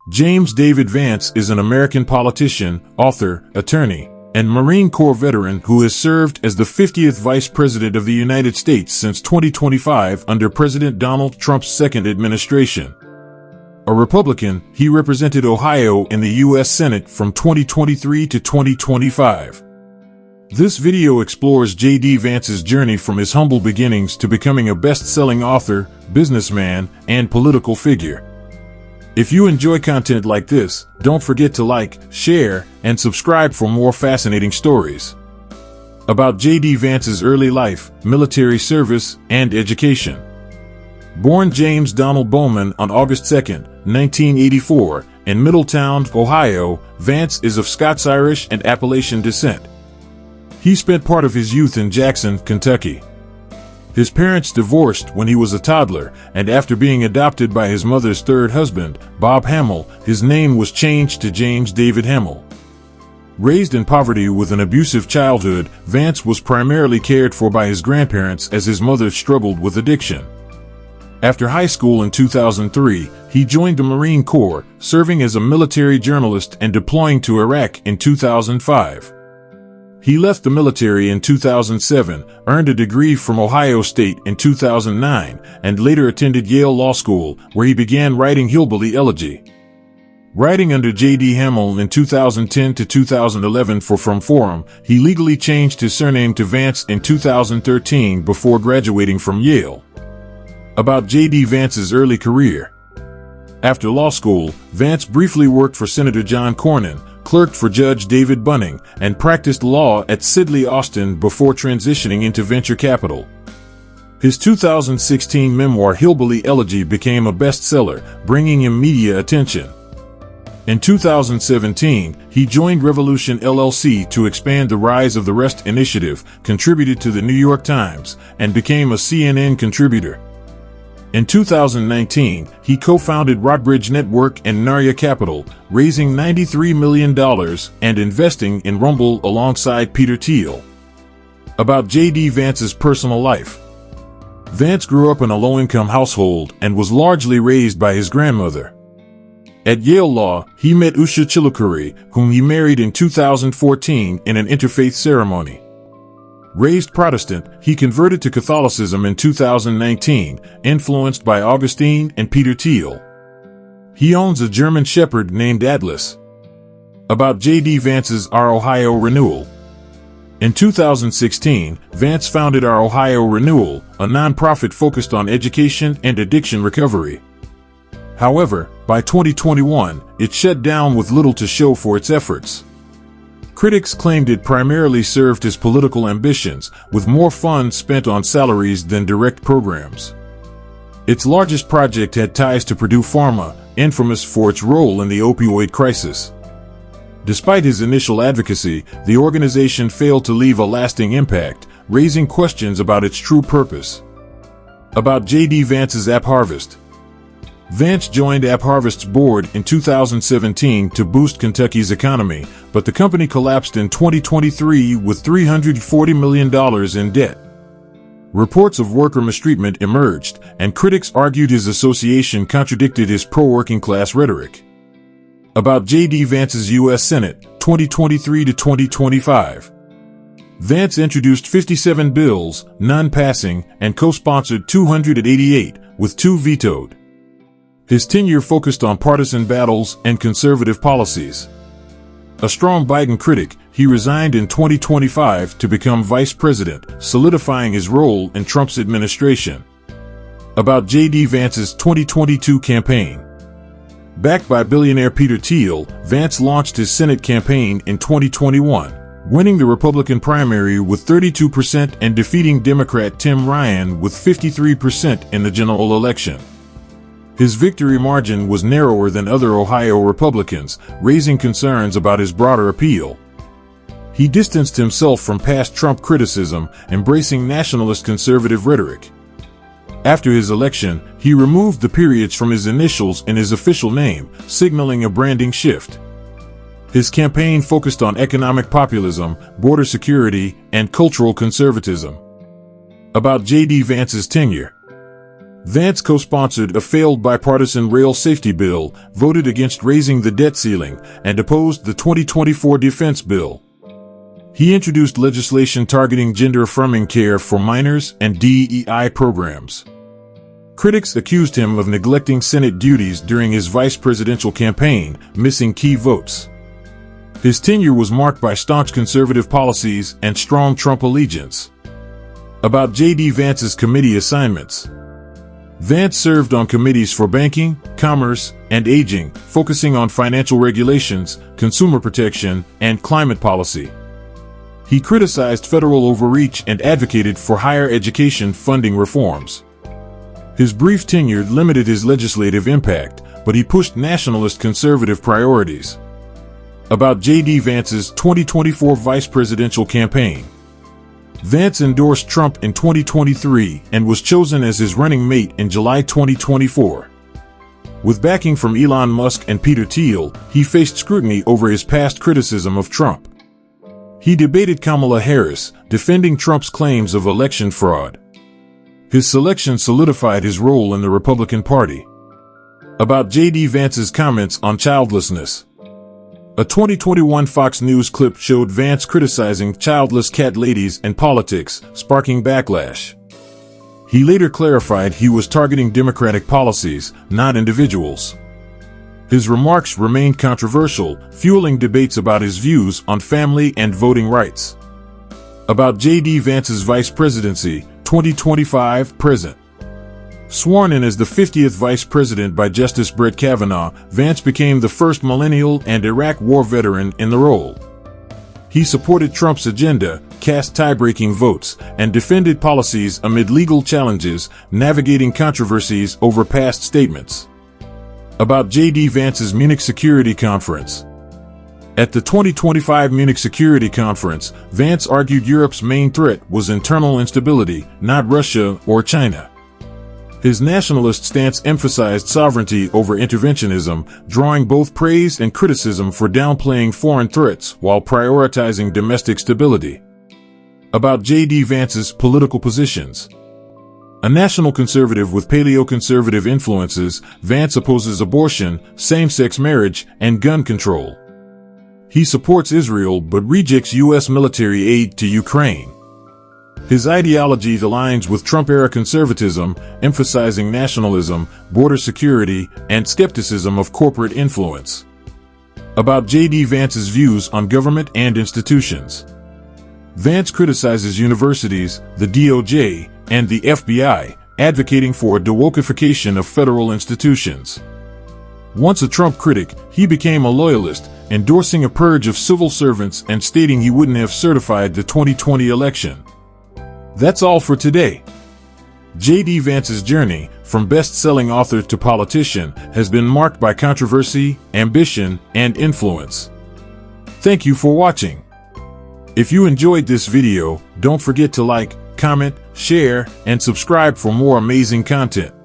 James David Vance is an American politician, author, attorney, and Marine Corps veteran who has served as the 50th Vice President of the United States since 2025 under President Donald Trump's second administration. A Republican, he represented Ohio in the U.S. Senate from 2023 to 2025. This video explores J.D. Vance's journey from his humble beginnings to becoming a best-selling author, businessman, and political figure. If you enjoy content like this, don't forget to like, share, and subscribe for more fascinating stories. About J.D. Vance's early life, military service, and education. Born James Donald Bowman on August 2, 1984, in Middletown, Ohio, Vance is of Scotch-Irish and Appalachian descent. He spent part of his youth in Jackson, Kentucky. His parents divorced when he was a toddler, and after being adopted by his mother's third husband, Bob Hamill, his name was changed to James David Hamill. Raised in poverty with an abusive childhood, Vance was primarily cared for by his grandparents as his mother struggled with addiction. After high school in 2003, he joined the Marine Corps, serving as a military journalist and deploying to Iraq in 2005. He left the military in 2007, earned a degree from Ohio State in 2009, and later attended Yale Law School, where he began writing Hillbilly Elegy. Writing under J.D. Hamill in 2010 to 2011 for From Forum, he legally changed his surname to Vance in 2013 before graduating from Yale. About J.D. Vance's early career. After law school, Vance briefly worked for Senator John Cornyn, clerked for Judge David Bunning, and practiced law at Sidley Austin before transitioning into venture capital. His 2016 memoir Hillbilly Elegy became a bestseller, bringing him media attention. In 2017, he joined Revolution LLC to expand the Rise of the Rest initiative, contributed to the New York Times, and became a CNN contributor. In 2019, he co-founded Rockbridge Network and Narya Capital, raising $93 million and investing in Rumble alongside Peter Thiel. About J.D. Vance's personal life. Vance grew up in a low-income household and was largely raised by his grandmother. At Yale Law, he met Usha, whom he married in 2014 in an interfaith ceremony. Raised Protestant, he converted to Catholicism in 2019, influenced by Augustine and Peter Thiel. He owns a German Shepherd named Atlas. About J.D. Vance's Our Ohio Renewal. In 2016, Vance founded Our Ohio Renewal, a nonprofit focused on education and addiction recovery. However, by 2021, it shut down with little to show for its efforts. Critics claimed it primarily served his political ambitions, with more funds spent on salaries than direct programs. Its largest project had ties to Purdue Pharma, infamous for its role in the opioid crisis. Despite his initial advocacy, the organization failed to leave a lasting impact, raising questions about its true purpose. About J.D. Vance's AppHarvest. Vance joined AppHarvest's board in 2017 to boost Kentucky's economy, but the company collapsed in 2023 with $340 million in debt. Reports of worker mistreatment emerged, and critics argued his association contradicted his pro-working class rhetoric. About J.D. Vance's U.S. Senate, 2023 to 2025. Vance introduced 57 bills, none passing, and co-sponsored 288, with 2 vetoed. His tenure focused on partisan battles and conservative policies. A strong Biden critic, he resigned in 2025 to become vice president, solidifying his role in Trump's administration. About J.D. Vance's 2022 campaign. Backed by billionaire Peter Thiel, Vance launched his Senate campaign in 2021, winning the Republican primary with 32% and defeating Democrat Tim Ryan with 53% in the general election. His victory margin was narrower than other Ohio Republicans, raising concerns about his broader appeal. He distanced himself from past Trump criticism, embracing nationalist conservative rhetoric. After his election, he removed the periods from his initials in his official name, signaling a branding shift. His campaign focused on economic populism, border security, and cultural conservatism. About J.D. Vance's tenure. Vance co-sponsored a failed bipartisan rail safety bill, voted against raising the debt ceiling, and opposed the 2024 defense bill. He introduced legislation targeting gender-affirming care for minors and DEI programs. Critics accused him of neglecting Senate duties during his vice presidential campaign, missing key votes. His tenure was marked by staunch conservative policies and strong Trump allegiance. About J.D. Vance's committee assignments. Vance served on committees for banking, commerce, and aging, focusing on financial regulations, consumer protection, and climate policy. He criticized federal overreach and advocated for higher education funding reforms. His brief tenure limited his legislative impact, but he pushed nationalist conservative priorities. About J.D. Vance's 2024 vice presidential campaign. Vance endorsed Trump in 2023 and was chosen as his running mate in July 2024. With backing from Elon Musk and Peter Thiel, he faced scrutiny over his past criticism of Trump. He debated Kamala Harris, defending Trump's claims of election fraud. His selection solidified his role in the Republican Party. About J.D. Vance's comments on childlessness. A 2021 Fox News clip showed Vance criticizing childless cat ladies and politics, sparking backlash. He later clarified he was targeting Democratic policies, not individuals. His remarks remained controversial, fueling debates about his views on family and voting rights. About J.D. Vance's vice presidency, 2025 present. Sworn in as the 50th vice president by Justice Brett Kavanaugh, Vance became the first millennial and Iraq War veteran in the role. He supported Trump's agenda, cast tie-breaking votes, and defended policies amid legal challenges, navigating controversies over past statements. About J.D. Vance's Munich Security Conference. At the 2025 Munich Security Conference, Vance argued Europe's main threat was internal instability, not Russia or China. His nationalist stance emphasized sovereignty over interventionism, drawing both praise and criticism for downplaying foreign threats while prioritizing domestic stability. About J.D. Vance's political positions. A national conservative with paleo-conservative influences, Vance opposes abortion, same-sex marriage, and gun control. He supports Israel but rejects U.S. military aid to Ukraine. His ideology aligns with Trump-era conservatism, emphasizing nationalism, border security, and skepticism of corporate influence. About J.D. Vance's views on government and institutions. Vance criticizes universities, the DOJ, and the FBI, advocating for a de-wokification of federal institutions. Once a Trump critic, he became a loyalist, endorsing a purge of civil servants and stating he wouldn't have certified the 2020 election. That's all for today. J.D. Vance's journey, from best-selling author to politician, has been marked by controversy, ambition, and influence. Thank you for watching. If you enjoyed this video, don't forget to like, comment, share, and subscribe for more amazing content.